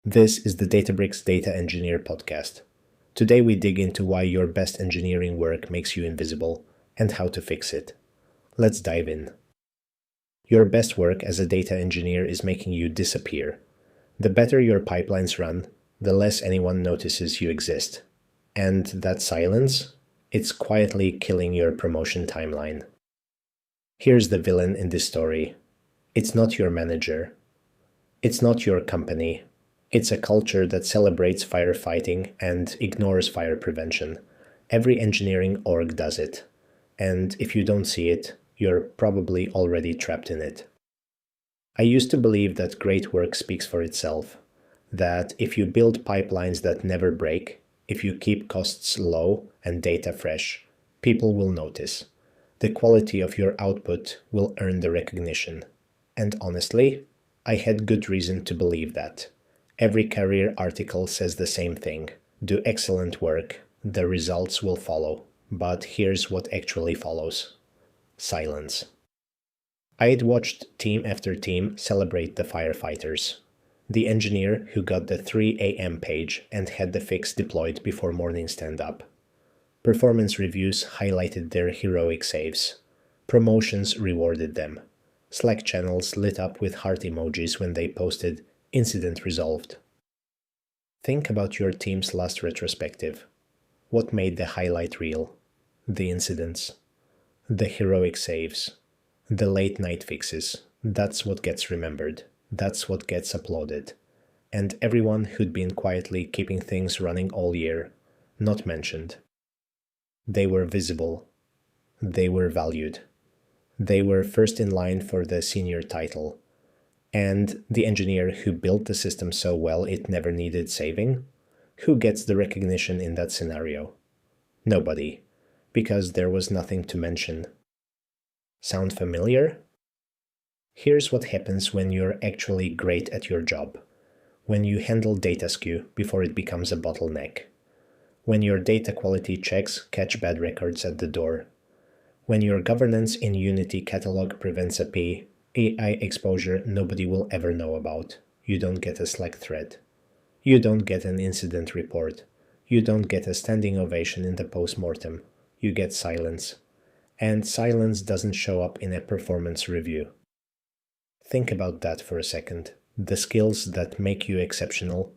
This is the Databricks Data Engineer podcast. Today we dig into why your best engineering work makes you invisible and how to fix it. Let's dive in. Your best work as a data engineer is making you disappear. The better your pipelines run, the less anyone notices you exist. And that silence, it's quietly killing your promotion timeline. Here's the villain in this story. It's not your manager. It's not your company. It's a culture that celebrates firefighting and ignores fire prevention. Every engineering org does it. And if you don't see it, you're probably already trapped in it. I used to believe that great work speaks for itself. That if you build pipelines that never break, if you keep costs low and data fresh, people will notice. The quality of your output will earn the recognition. And honestly, I had good reason to believe that. Every career article says the same thing. Do excellent work, the results will follow. But here's what actually follows. Silence. I had watched team after team celebrate the firefighters. The engineer who got the 3 a.m. page and had the fix deployed before morning stand-up. Performance reviews highlighted their heroic saves. Promotions rewarded them. Slack channels lit up with heart emojis when they posted "Incident resolved." Think about your team's last retrospective. What made the highlight reel? The incidents. The heroic saves. The late night fixes. That's what gets remembered. That's what gets applauded. And everyone who'd been quietly keeping things running all year, not mentioned. They were visible. They were valued. They were first in line for the senior title. And the engineer who built the system so well it never needed saving? Who gets the recognition in that scenario? Nobody, because there was nothing to mention. Sound familiar? Here's what happens when you're actually great at your job. When you handle data skew before it becomes a bottleneck. When your data quality checks catch bad records at the door. When your governance in Unity catalog prevents a AI exposure nobody will ever know about. You don't get a Slack thread. You don't get an incident report. You don't get a standing ovation in the post-mortem. You get silence. And silence doesn't show up in a performance review. Think about that for a second. The skills that make you exceptional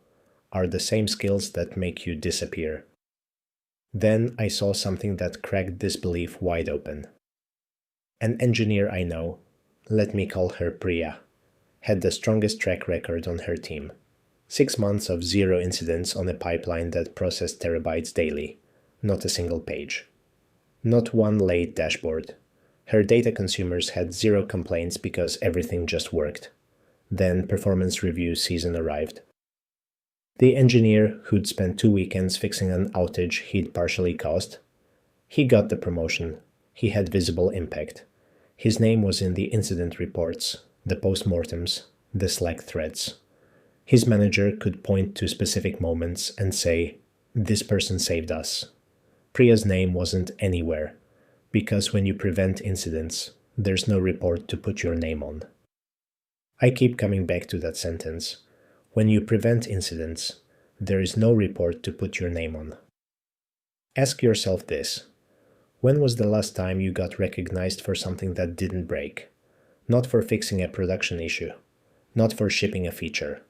are the same skills that make you disappear. Then I saw something that cracked this belief wide open. An engineer I know, let me call her Priya, had the strongest track record on her team. 6 months of 0 incidents on a pipeline that processed terabytes daily. Not a single page. Not one late dashboard. Her data consumers had 0 complaints because everything just worked. Then performance review season arrived. The engineer who'd spent 2 weekends fixing an outage he'd partially caused, he got the promotion. He had visible impact. His name was in the incident reports, the postmortems, the Slack threads. His manager could point to specific moments and say, "This person saved us." Priya's name wasn't anywhere, because when you prevent incidents, there's no report to put your name on. I keep coming back to that sentence. When you prevent incidents, there is no report to put your name on. Ask yourself this. When was the last time you got recognized for something that didn't break? Not for fixing a production issue. Not for shipping a feature.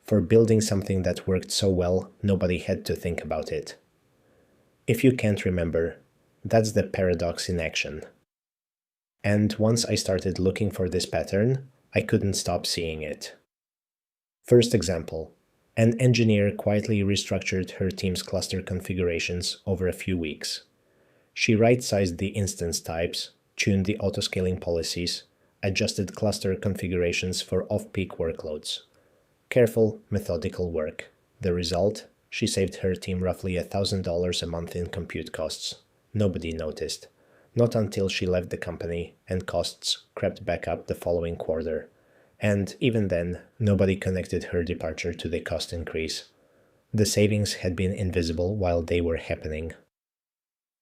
For building something that worked so well nobody had to think about it. If you can't remember, that's the paradox in action. And once I started looking for this pattern, I couldn't stop seeing it. First example. An engineer quietly restructured her team's cluster configurations over a few weeks. She right-sized the instance types, tuned the autoscaling policies, adjusted cluster configurations for off-peak workloads. Careful, methodical work. The result? She saved her team roughly $1,000 a month in compute costs. Nobody noticed. Not until she left the company and costs crept back up the following quarter. And even then, nobody connected her departure to the cost increase. The savings had been invisible while they were happening.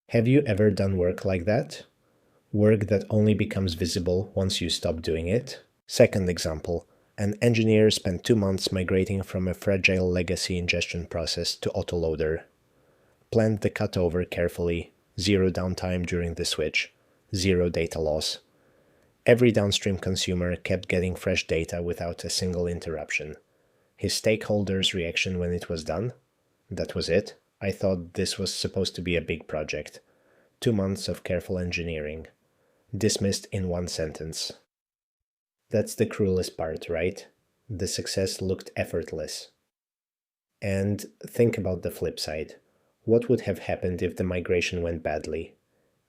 Have you ever done work like that? Work that only becomes visible once you stop doing it? Second example. An engineer spent 2 months migrating from a fragile legacy ingestion process to autoloader. Planned the cutover carefully, 0 downtime during the switch, 0 data loss. Every downstream consumer kept getting fresh data without a single interruption. His stakeholders' reaction when it was done? That was it? I thought this was supposed to be a big project. 2 months of careful engineering. Dismissed in 1 sentence. That's the cruelest part, right? The success looked effortless. And think about the flip side. What would have happened if the migration went badly?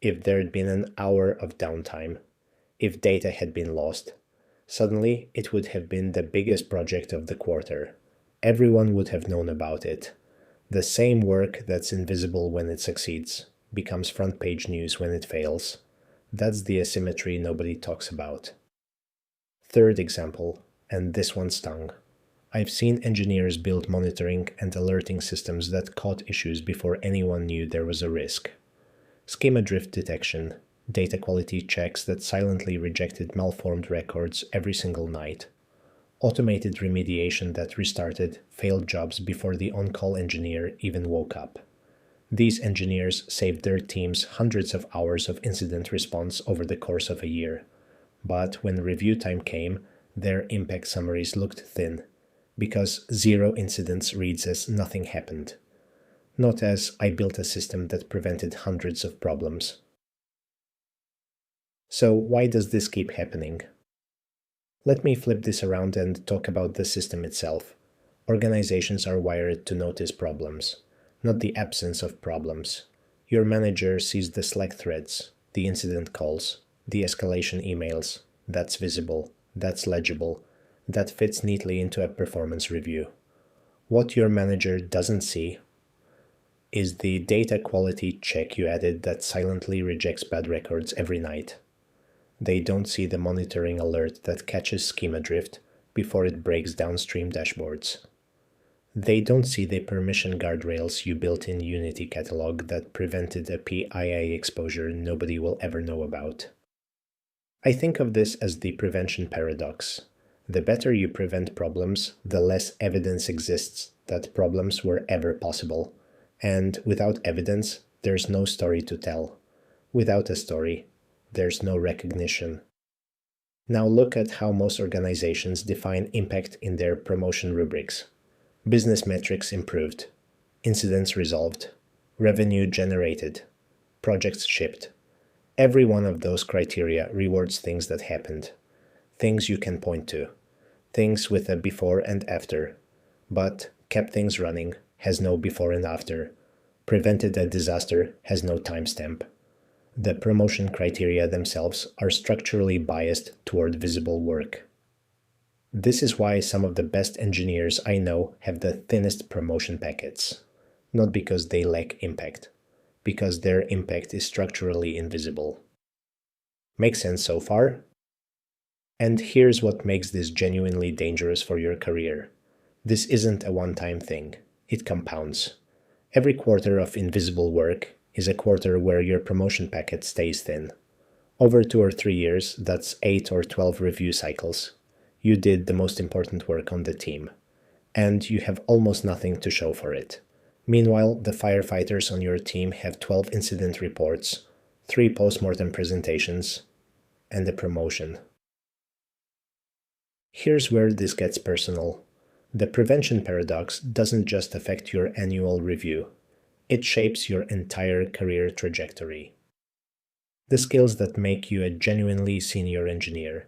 If there had been an hour of downtime? If data had been lost? Suddenly, it would have been the biggest project of the quarter. Everyone would have known about it. The same work that's invisible when it succeeds becomes front-page news when it fails. That's the asymmetry nobody talks about. Third example, and this one stung. I've seen engineers build monitoring and alerting systems that caught issues before anyone knew there was a risk. Schema drift detection, data quality checks that silently rejected malformed records every single night. Automated remediation that restarted failed jobs before the on-call engineer even woke up. These engineers saved their teams hundreds of hours of incident response over the course of a year. But when review time came, their impact summaries looked thin, because 0 incidents reads as nothing happened, not as I built a system that prevented hundreds of problems. So why does this keep happening? Let me flip this around and talk about the system itself. Organizations are wired to notice problems, not the absence of problems. Your manager sees the Slack threads, the incident calls, the escalation emails. That's visible, that's legible, that fits neatly into a performance review. What your manager doesn't see is the data quality check you added that silently rejects bad records every night. They don't see the monitoring alert that catches schema drift before it breaks downstream dashboards. They don't see the permission guardrails you built in Unity catalog that prevented a PII exposure nobody will ever know about. I think of this as the prevention paradox. The better you prevent problems, the less evidence exists that problems were ever possible. And without evidence, there's no story to tell. Without a story, there's no recognition. Now look at how most organizations define impact in their promotion rubrics. Business metrics improved, incidents resolved, revenue generated, projects shipped. Every one of those criteria rewards things that happened, things you can point to, things with a before and after, but kept things running has no before and after, prevented a disaster has no timestamp. The promotion criteria themselves are structurally biased toward visible work. This is why some of the best engineers I know have the thinnest promotion packets, not because they lack impact, because their impact is structurally invisible. Make sense so far? And here's what makes this genuinely dangerous for your career. This isn't a one-time thing. It compounds. Every quarter of invisible work is a quarter where your promotion packet stays thin. Over 2 or 3 years, that's 8 or 12 review cycles. You did the most important work on the team, and you have almost nothing to show for it. Meanwhile, the firefighters on your team have 12 incident reports, 3 post-mortem presentations, and a promotion. Here's where this gets personal. The prevention paradox doesn't just affect your annual review. It shapes your entire career trajectory. The skills that make you a genuinely senior engineer.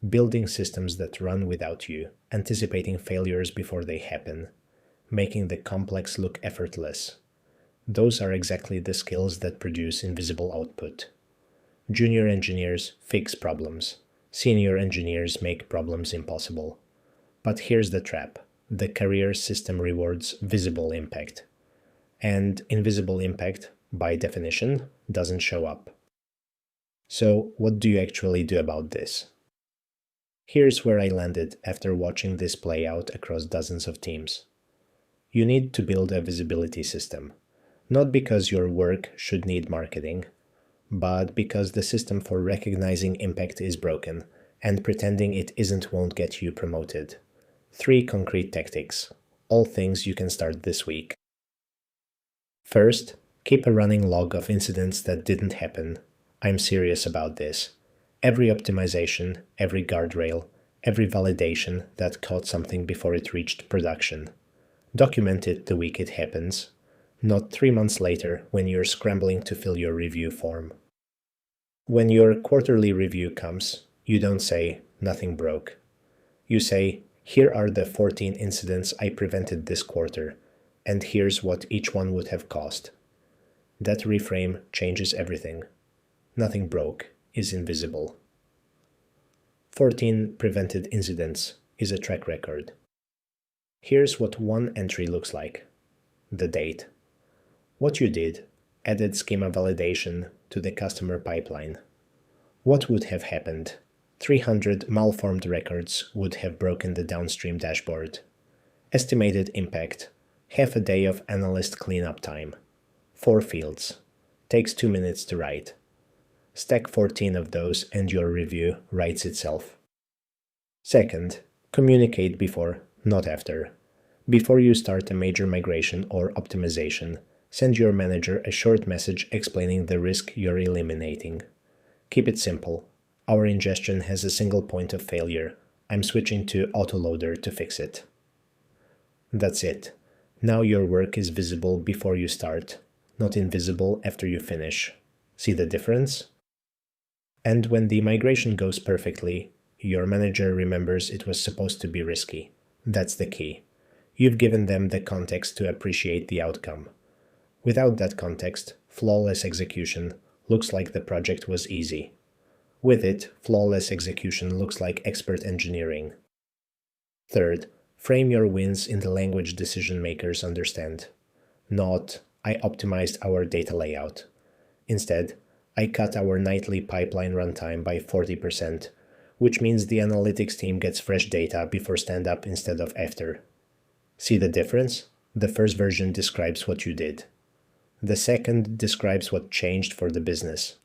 Building systems that run without you, anticipating failures before they happen, making the complex look effortless. Those are exactly the skills that produce invisible output. Junior engineers fix problems. Senior engineers make problems impossible. But here's the trap. The career system rewards visible impact. And invisible impact, by definition, doesn't show up. So, what do you actually do about this? Here's where I landed after watching this play out across dozens of teams. You need to build a visibility system, not because your work should need marketing, but because the system for recognizing impact is broken, and pretending it isn't won't get you promoted. 3 concrete tactics, all things you can start this week. First, keep a running log of incidents that didn't happen. I'm serious about this. Every optimization, every guardrail, every validation that caught something before it reached production. Document it the week it happens, not 3 months later when you're scrambling to fill your review form. When your quarterly review comes, you don't say, nothing broke. You say, here are the 14 incidents I prevented this quarter, and here's what each one would have cost. That reframe changes everything. Nothing broke is invisible. 14 prevented incidents is a track record. Here's what one entry looks like. The date. What you did, added schema validation to the customer pipeline. What would have happened? 300 malformed records would have broken the downstream dashboard. Estimated impact, half a day of analyst cleanup time. 4 fields. Takes 2 minutes to write. Stack 14 of those and your review writes itself. Second, communicate before, not after. Before you start a major migration or optimization, send your manager a short message explaining the risk you're eliminating. Keep it simple. Our ingestion has a single point of failure. I'm switching to autoloader to fix it. That's it. Now your work is visible before you start, not invisible after you finish. See the difference? And when the migration goes perfectly, your manager remembers it was supposed to be risky. That's the key. You've given them the context to appreciate the outcome. Without that context, flawless execution looks like the project was easy. With it, flawless execution looks like expert engineering. Third, frame your wins in the language decision makers understand. Not, I optimized our data layout. Instead, I cut our nightly pipeline runtime by 40%, which means the analytics team gets fresh data before stand-up instead of after. See the difference? The first version describes what you did. The second describes what changed for the business.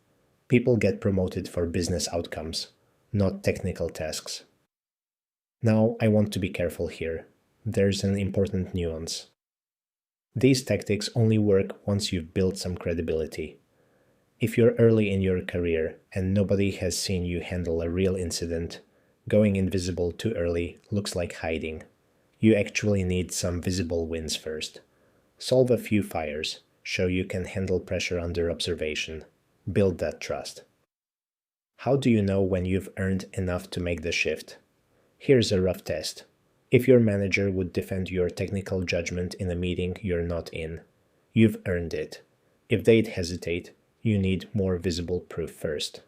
People get promoted for business outcomes, not technical tasks. Now, I want to be careful here. There's an important nuance. These tactics only work once you've built some credibility. If you're early in your career and nobody has seen you handle a real incident, going invisible too early looks like hiding. You actually need some visible wins first. Solve a few fires, show you can handle pressure under observation. Build that trust. How do you know when you've earned enough to make the shift? Here's a rough test. If your manager would defend your technical judgment in a meeting you're not in, you've earned it. If they'd hesitate, you need more visible proof first.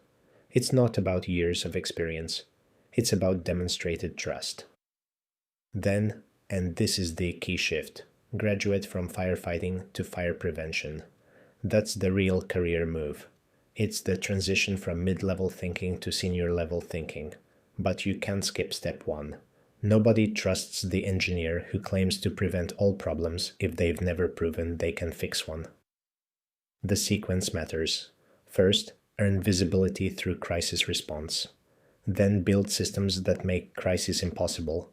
It's not about years of experience. It's about demonstrated trust. Then, and this is the key shift, graduate from firefighting to fire prevention. That's the real career move. It's the transition from mid-level thinking to senior-level thinking. But you can't skip step 1. Nobody trusts the engineer who claims to prevent all problems if they've never proven they can fix one. The sequence matters. First, earn visibility through crisis response. Then build systems that make crisis impossible.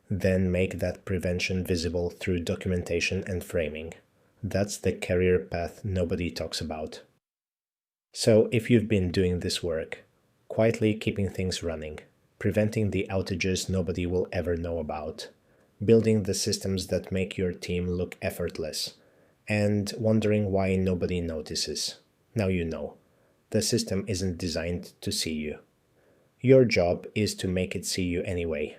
Then make that prevention visible through documentation and framing. That's the career path nobody talks about. So if you've been doing this work, quietly keeping things running, preventing the outages nobody will ever know about, building the systems that make your team look effortless, and wondering why nobody notices, now you know. The system isn't designed to see you. Your job is to make it see you anyway.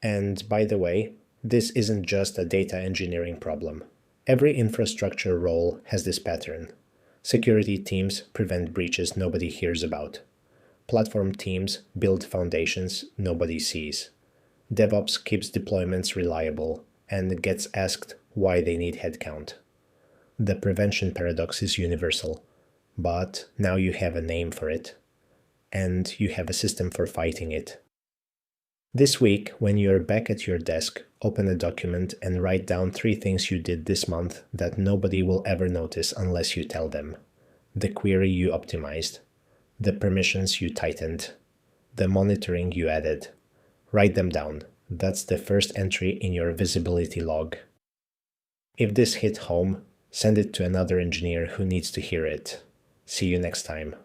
And by the way, this isn't just a data engineering problem. Every infrastructure role has this pattern. Security teams prevent breaches nobody hears about. Platform teams build foundations nobody sees. DevOps keeps deployments reliable and gets asked why they need headcount. The prevention paradox is universal, but now you have a name for it, and you have a system for fighting it. This week, when you're back at your desk, open a document and write down 3 things you did this month that nobody will ever notice unless you tell them. The query you optimized. The permissions you tightened. the monitoring you added. Write them down. That's the first entry in your visibility log. If this hit home, send it to another engineer who needs to hear it. See you next time.